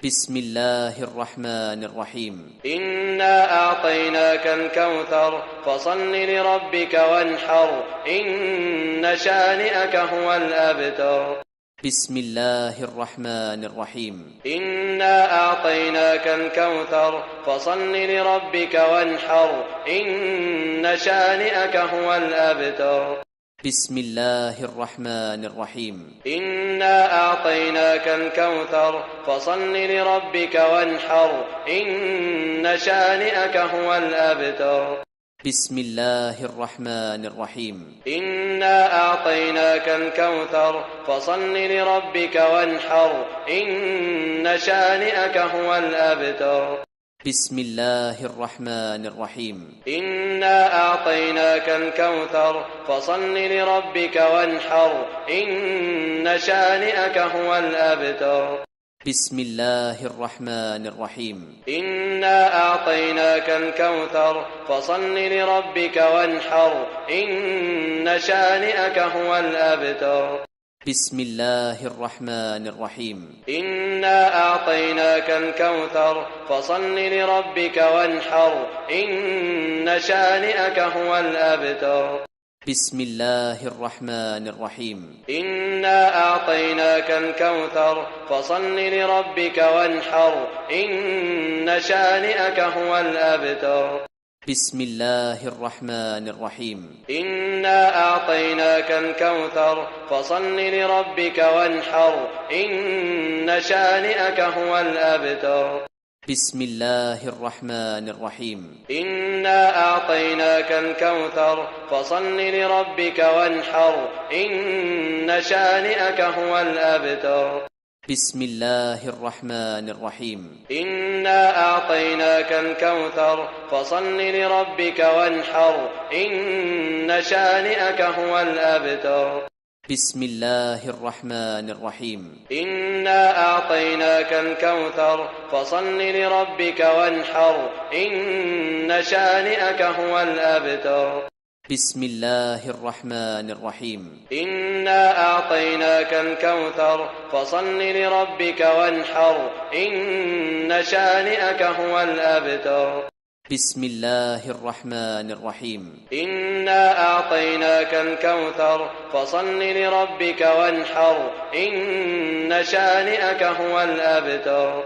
بسم الله الرحمن الرحيم. إنا أعطيناك الكوثر فصل لربك وانحر إن شانئك هو الأبتر. بسم الله الرحمن الرحيم. إنا أعطيناك الكوثر فصل لربك وانحر إن شانئك هو الأبتر. بسم الله الرحمن الرحيم. إنا أعطيناك الكوثر فصل لربك وانحر إن شانئك هو الأبتر. بسم الله الرحمن الرحيم. إنا أعطيناك الكوثر فصل لربك وانحر إن شانئك هو الأبتر. بسم الله الرحمن الرحيم. إنا أعطيناك الكوثر فصل لربك وانحر إن شانئك هو الأبتر. بسم الله الرحمن الرحيم. إنا أعطيناك الكوثر فصل لربك وانحر إن شانئك هو الأبتر. بسم الله الرحمن الرحيم. إنا أعطيناك الكوثر فصل لربك وانحر إن شانئك هو الأبتر. بسم الله الرحمن الرحيم. إنا أعطيناك الكوثر فصل لربك وانحر إن شانئك هو الأبتر. بسم الله الرحمن الرحيم. إنا أعطيناك الكوثر فصل لربك وانحر إن شانئك هو الأبتر. بسم الله الرحمن الرحيم. إنا أعطيناك الكوثر فصل لربك وانحر إن شانئك هو الأبتر. بسم الله الرحمن الرحيم. إنا أعطيناك الكوثر فصل لربك وانحر إن شانئك هو الأبتر. بسم الله الرحمن الرحيم. إنا أعطيناك الكوثر فصل لربك وانحر إن شانئك هو الأبتر. بسم الله الرحمن الرحيم. إنا أعطيناك الكوثر فصل لربك وانحر إن شانئك هو الأبتر. بسم الله الرحمن الرحيم. إنا أعطيناك الكوثر فصل لربك وانحر إن شانئك هو الأبتر.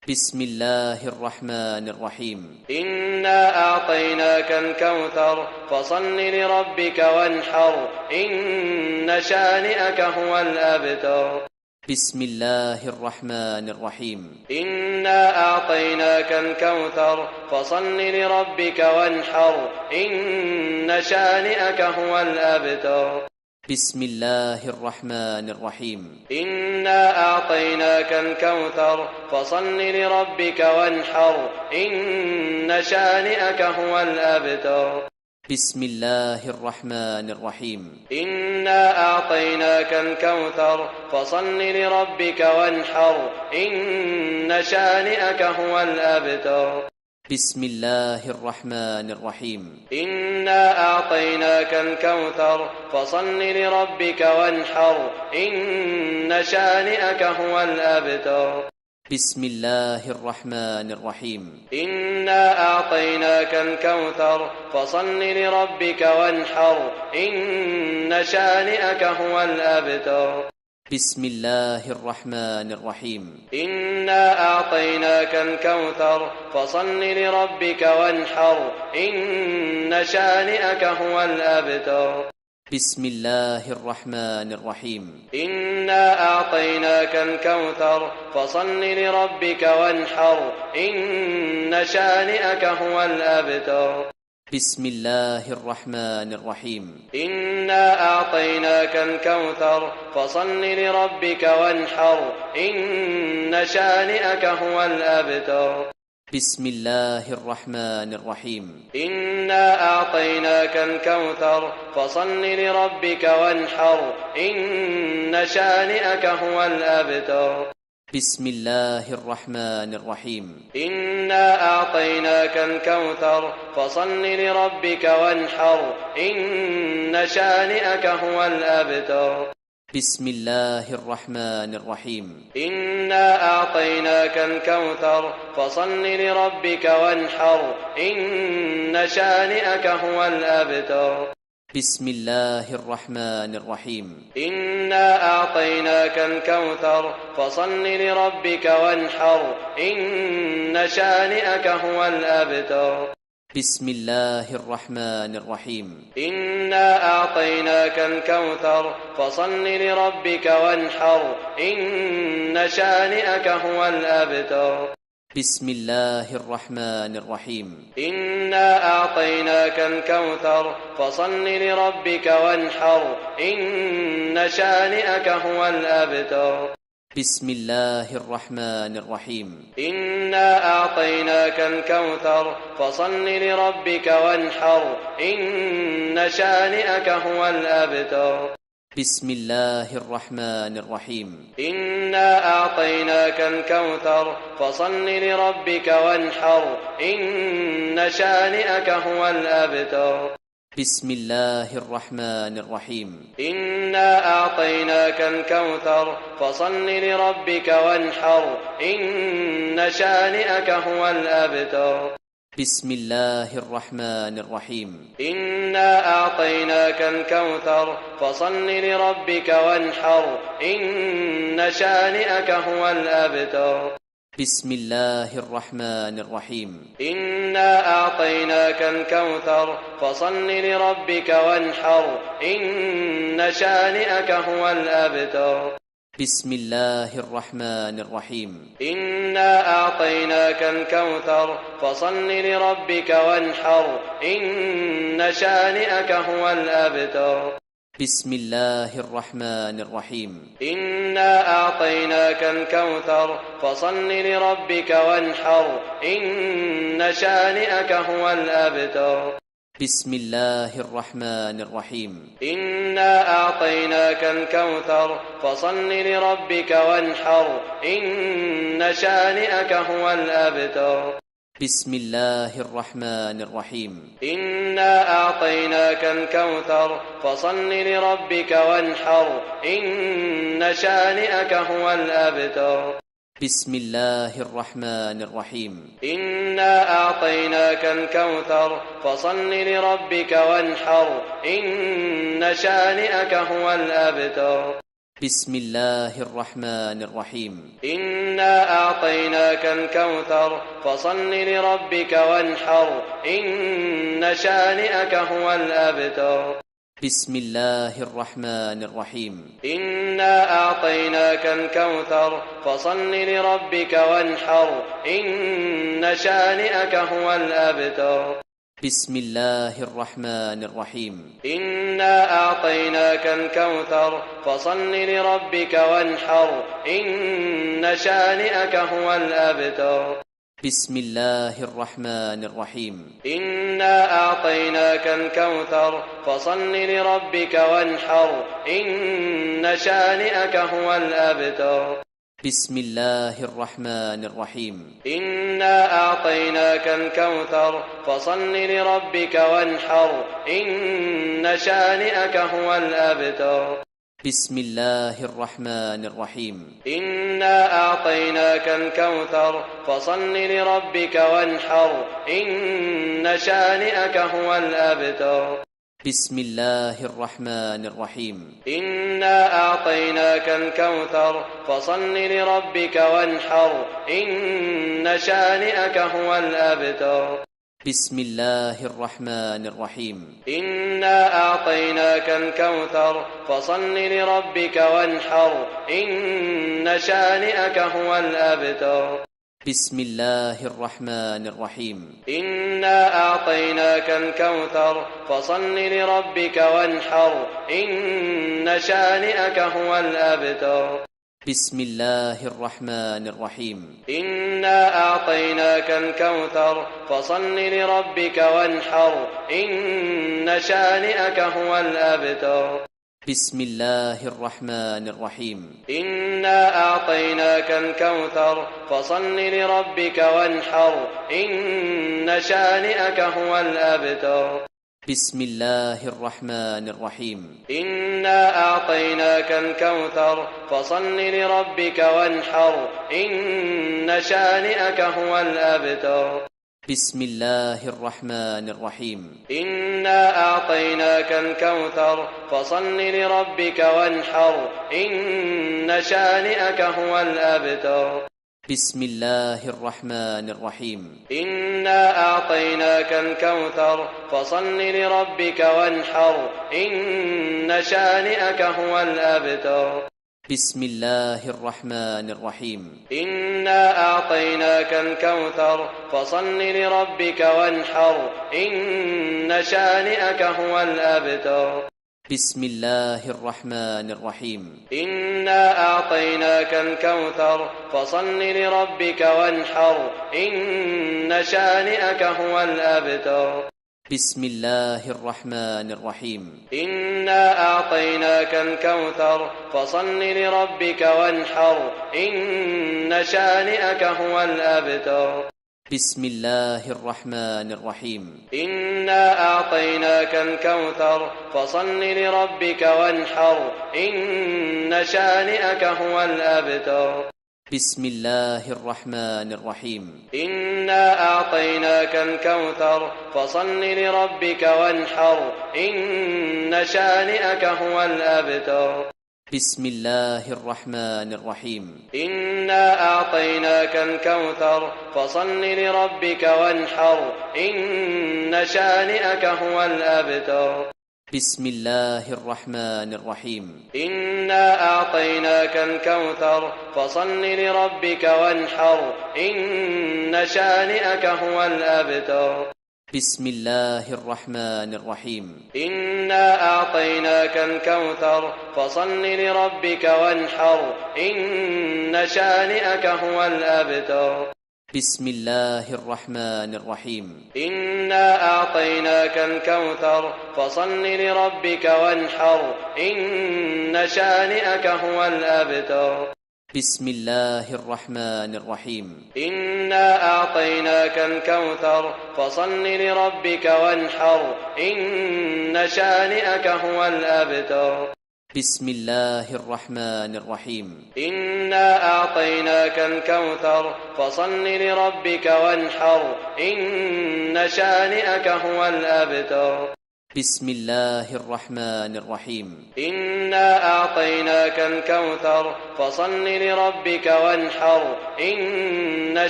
بسم الله الرحمن الرحيم. إنا أعطيناك الكوثر فصل لربك وانحر إن شانئك هو الأبتر. بسم الله الرحمن الرحيم. إنا أعطيناك الكوثر فصل لربك وانحر إن شانئك هو الأبتر. بسم الله الرحمن الرحيم. إنا أعطيناك الكوثر فصل لربك وانحر إن شانئك هو الأبتر. بسم الله الرحمن الرحيم. إنا أعطيناك الكوثر فصل لربك وانحر إن شانئك هو الأبتر. بسم الله الرحمن الرحيم. إنا أعطيناك الكوثر فصل لربك وانحر إن شانئك هو الأبتر. بسم الله الرحمن الرحيم. إنا أعطيناك الكوثر فصل لربك وانحر إن شانئك هو الأبتر. بسم الله الرحمن الرحيم. إنا أعطيناك الكوثر فصل لربك وانحر إن شانئك هو الأبتر. بسم الله الرحمن الرحيم. إنا أعطيناك الكوثر فصل لربك وانحر إن شانئك هو الأبتر. بسم الله الرحمن الرحيم. إنا أعطيناك الكوثر فصل لربك وانحر إن شانئك هو الأبتر. بسم الله الرحمن الرحيم. إنا أعطيناك الكوثر فصل لربك وانحر إن شانئك هو الأبتر. بسم الله الرحمن الرحيم. إنا أعطيناك الكوثر فصل لربك وانحر إن شانئك هو الأبتر. بسم الله الرحمن الرحيم إنا أعطيناك الكوثر فصل لربك وانحر إن شانئك هو الأبتر. بسم الله الرحمن الرحيم إنا أعطيناك الكوثر فصل لربك وانحر إن شانئك هو الأبتر. بسم الله الرحمن الرحيم إنا أعطيناك الكوثر فصل لربك وانحر إن شانئك هو الأبتر. بسم الله الرحمن الرحيم إنا أعطيناك الكوثر فصل لربك وانحر إن شانئك هو الأبتر. بسم الله الرحمن الرحيم إنا أعطيناك الكوثر فصل لربك وانحر إن شانئك هو الأبتر. بسم الله الرحمن الرحيم إنا أعطيناك الكوثر فصل لربك وانحر إن شانئك هو الأبتر. بسم الله الرحمن الرحيم إنا أعطيناك الكوثر فصل لربك وانحر إن شانئك هو الأبتر. بسم الله الرحمن الرحيم إنا أعطيناك الكوثر فصل لربك وانحر إن شانئك هو الأبتر. بسم الله الرحمن الرحيم إنا أعطيناك الكوثر فصل لربك وانحر إن شانئك هو الأبتر. بسم الله الرحمن الرحيم إنا أعطيناك الكوثر فصل لربك وانحر إن شانئك هو الأبتر. بسم الله الرحمن الرحيم إنا أعطيناك الكوثر فصل لربك وانحر إن شانئك هو الأبتر. بسم الله الرحمن الرحيم إنا أعطيناك الكوثر فصل لربك وانحر إن شانئك هو الأبتر. بسم الله الرحمن الرحيم إنا أعطيناك الكوثر فصل لربك وانحر إن شانئك هو الأبتر. بسم الله الرحمن الرحيم إنا أعطيناك الكوثر فصل لربك وانحر إن شانئك هو الأبتر. بسم الله الرحمن الرحيم إنا أعطيناك الكوثر فصل لربك وانحر إن شانئك هو الأبتر. بسم الله الرحمن الرحيم إنا أعطيناك الكوثر فصل لربك وانحر إن شانئك هو الأبتر. بسم الله الرحمن الرحيم إنا أعطيناك الكوثر فصل لربك وانحر إن شانئك هو الأبتر. بسم الله الرحمن الرحيم إنا أعطيناك الكوثر فصل لربك وانحر إن شانئك هو الأبتر. بسم الله الرحمن الرحيم إنا أعطيناك الكوثر فصل لربك وانحر إن شانئك هو الأبتر. بسم الله الرحمن الرحيم إنا أعطيناك الكوثر فصل لربك وانحر إن شانئك هو الأبتر. بسم الله الرحمن الرحيم إنا أعطيناك الكوثر فصل لربك وانحر إن شانئك هو الأبتر. بسم الله الرحمن الرحيم إنا أعطيناك الكوثر فصل لربك وانحر إن شانئك هو الأبتر. بسم الله الرحمن الرحيم إنا أعطيناك الكوثر فصل لربك وانحر إن شانئك هو الأبتر. بسم الله الرحمن الرحيم إنا أعطيناك الكوثر فصل لربك وانحر إن شانئك هو الأبتر. بسم الله الرحمن الرحيم إنا أعطيناك الكوثر فصل لربك وانحر إن شانئك هو الأبتر. بسم الله الرحمن الرحيم. إنا أعطيناك الكوثر فصل لربك وانحر إن شانئك هو الأبتر. بسم الله الرحمن الرحيم. إنا أعطيناك الكوثر فصل لربك وانحر إن شانئك هو الأبتر. بسم الله الرحمن الرحيم. إنا أعطيناك الكوثر فصل لربك وانحر إن شانئك هو الأبتر. بسم الله الرحمن الرحيم. إنا أعطيناك الكوثر فصل لربك وانحر إن شانئك هو الأبتر. بسم الله الرحمن الرحيم. إنا أعطيناك الكوثر فصل لربك وانحر إن شانئك هو الأبتر. بسم الله الرحمن الرحيم. إنا أعطيناك الكوثر فصل لربك وانحر إن شانئك هو الأبتر. بسم الله الرحمن الرحيم. إنا أعطيناك الكوثر فصل لربك وانحر إن شانئك هو الأبتر. بسم الله الرحمن الرحيم. إنا أعطيناك الكوثر فصل لربك وانحر إن شانئك هو الأبتر. بسم الله الرحمن الرحيم. إنا أعطيناك الكوثر فصل لربك وانحر إن شانئك هو الأبتر. بسم الله الرحمن الرحيم. إنا أعطيناك الكوثر فصل لربك وانحر إن شانئك هو الأبتر. بسم الله الرحمن الرحيم. إنا أعطيناك الكوثر فصل لربك وانحر إن شانئك هو الأبتر. بسم الله الرحمن الرحيم. إنا أعطيناك الكوثر فصل لربك وانحر إن شانئك هو الأبتر. بسم الله الرحمن الرحيم. إنا أعطيناك الكوثر فصل لربك وانحر إن شانئك هو الأبتر. بسم الله الرحمن الرحيم. إنا أعطيناك الكوثر فصل لربك وانحر إن شانئك هو الأبتر. بسم الله الرحمن الرحيم. إنا أعطيناك الكوثر فصل لربك وانحر إن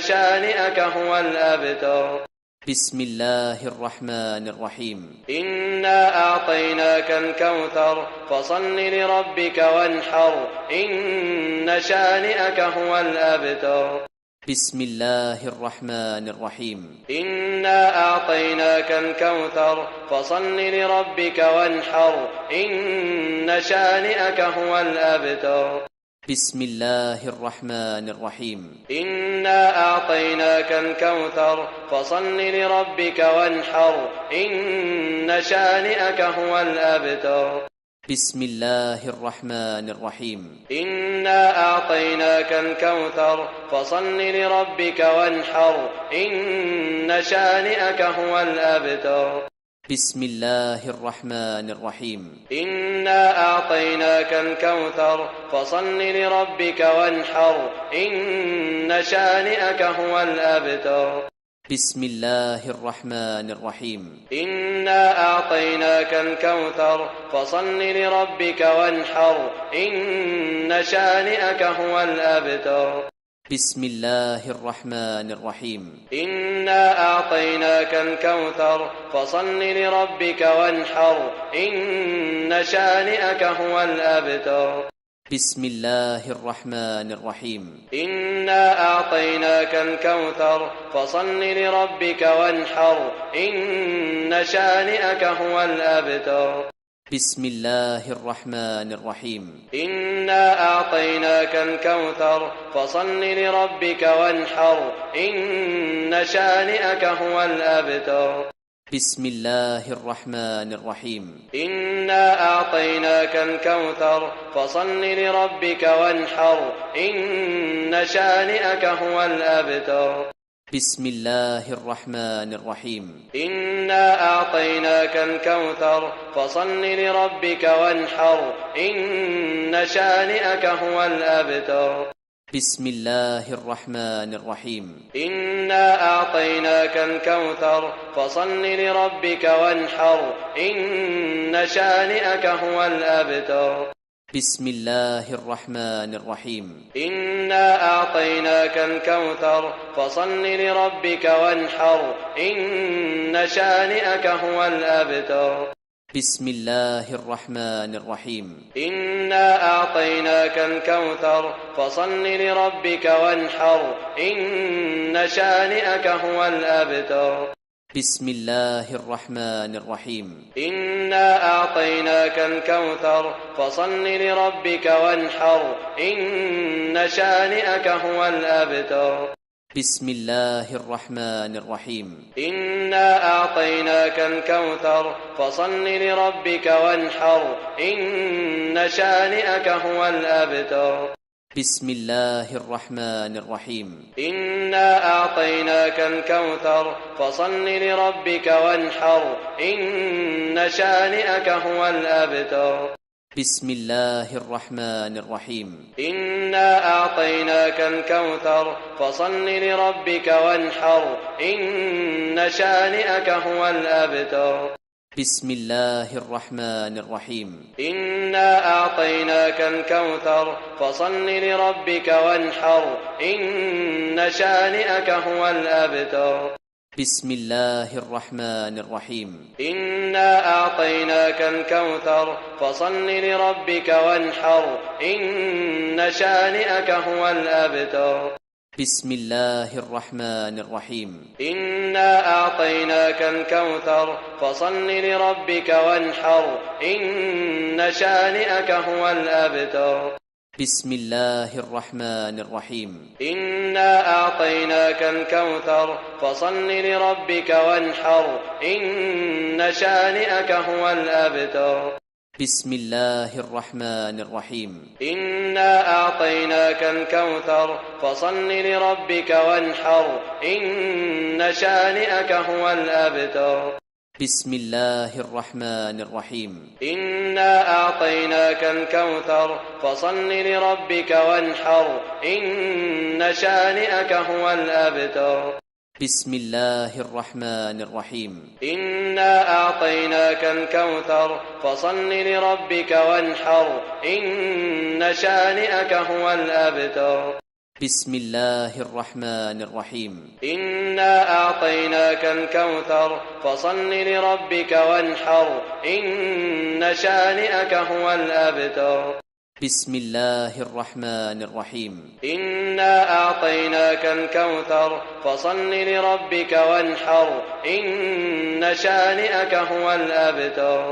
شانئك هو الأبتر. بسم الله الرحمن الرحيم. إنا أعطيناك الكوثر فصل لربك وانحر إن شانئك هو الأبتر. بسم الله الرحمن الرحيم. إنا أعطيناك الكوثر فصل لربك وانحر إن شانئك هو الأبتر. بسم الله الرحمن الرحيم. إنا أعطيناك الكوثر فصل لربك وانحر إن شانئك هو الأبتر. بسم الله الرحمن الرحيم. إنا أعطيناك الكوثر فصل لربك وانحر إن شانئك هو الأبتر. بسم الله الرحمن الرحيم. إنا أعطيناك الكوثر فصل لربك وانحر إن شانئك هو الأبتر. بسم الله الرحمن الرحيم. إنا أعطيناك الكوثر فصل لربك وانحر إن شانئك هو الأبتر. بسم الله الرحمن الرحيم. إنا أعطيناك الكوثر فصل لربك وانحر إن شانئك هو الأبتر. بسم الله الرحمن الرحيم. إنا أعطيناك الكوثر فصل لربك وانحر إن شانئك هو الأبتر. بسم الله الرحمن الرحيم. إنا أعطيناك الكوثر فصل لربك وانحر إن شانئك هو الأبتر. بسم الله الرحمن الرحيم. إنا أعطيناك الكوثر فصل لربك وانحر إن شانئك هو الأبتر. بسم الله الرحمن الرحيم. إنا إنا أعطيناك الكوثر فصل لربك وانحر إن شانئك هو الأبتر. بسم الله الرحمن الرحيم. إنا أعطيناك الكوثر فصل لربك وانحر إن شانئك هو الأبتر. بسم الله الرحمن الرحيم. إنا أعطيناك الكوثر فصل لربك وانحر إن شانئك هو الأبتر. بسم الله الرحمن الرحيم. إنا أعطيناك الكوثر فصل لربك وانحر إن شانئك هو الأبتر. بسم الله الرحمن الرحيم. إنا أعطيناك الكوثر فصل لربك وانحر إن شانئك هو الأبتر. بسم الله الرحمن الرحيم. إنا أعطيناك الكوثر فصل لربك وانحر إن شانئك هو الأبتر. بسم الله الرحمن الرحيم. إنا أعطيناك الكوثر فصل لربك وانحر إن شانئك هو الأبتر. بسم الله الرحمن الرحيم. إنا أعطيناك الكوثر فصل لربك وانحر إن شانئك هو الأبتر. بسم الله الرحمن الرحيم. إنا أعطيناك الكوثر فصل لربك وانحر إن شانئك هو الأبتر. بسم الله الرحمن الرحيم. إنا أعطيناك الكوثر فصل لربك وانحر إن شانئك هو الأبتر. بسم الله الرحمن الرحيم. إنا أعطيناك الكوثر فصل لربك وانحر إن شانئك هو الأبتر. بسم الله الرحمن الرحيم. إنا أعطيناك الكوثر فصل لربك وانحر إن شانئك هو الأبتر. بسم الله الرحمن الرحيم. إنا أعطيناك الكوثر فصل لربك وانحر إن شانئك هو الأبتر. بسم الله الرحمن الرحيم. إنا أعطيناك الكوثر فصل لربك وانحر إن شانئك هو الأبتر. بسم الله الرحمن الرحيم. إنا أعطيناك الكوثر فصل لربك وانحر إن شانئك هو الأبتر. بسم الله الرحمن الرحيم. إنا أعطيناك الكوثر فصل لربك وانحر إن شانئك هو الأبتر. بسم الله الرحمن الرحيم. إنا أعطيناك الكوثر فصل لربك وانحر إن شانئك هو الأبتر.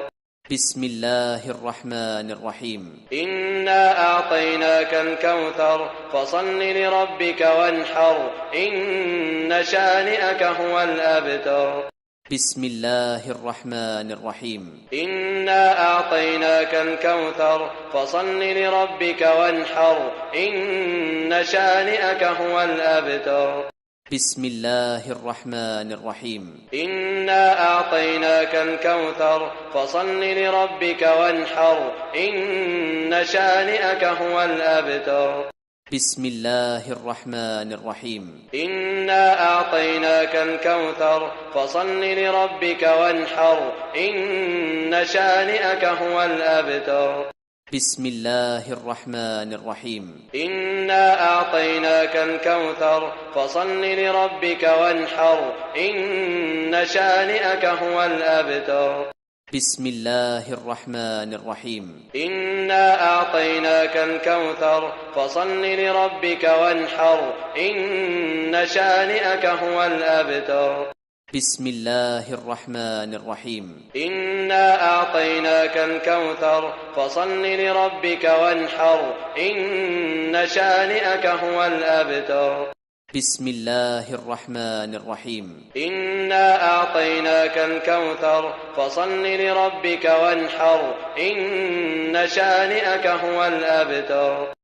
بسم الله الرحمن الرحيم. إنا أعطيناك الكوثر فصل لربك وانحر إن شانئك هو الأبتر. بسم الله الرحمن الرحيم. إنا أعطيناك الكوثر فصل لربك وانحر إن شانئك هو الأبتر. بسم الله الرحمن الرحيم. إنا أعطيناك الكوثر فصل لربك وانحر إن شانئك هو الأبتر. بسم الله الرحمن الرحيم. إنا أعطيناك الكوثر فصل لربك وانحر إن شانئك هو الأبتر. بسم الله الرحمن الرحيم. إنا أعطيناك الكوثر فصل لربك وانحر إن شانئك هو الأبتر. بسم الله الرحمن الرحيم. إنا أعطيناك الكوثر فصل لربك وانحر إن شانئك هو الأبتر. بسم الله الرحمن الرحيم. إنا أعطيناك الكوثر فصل لربك وانحر إن شانئك هو الأبتر. بسم الله الرحمن الرحيم. إنا أعطيناك الكوثر فصل لربك وانحر إن شانئك هو الأبتر.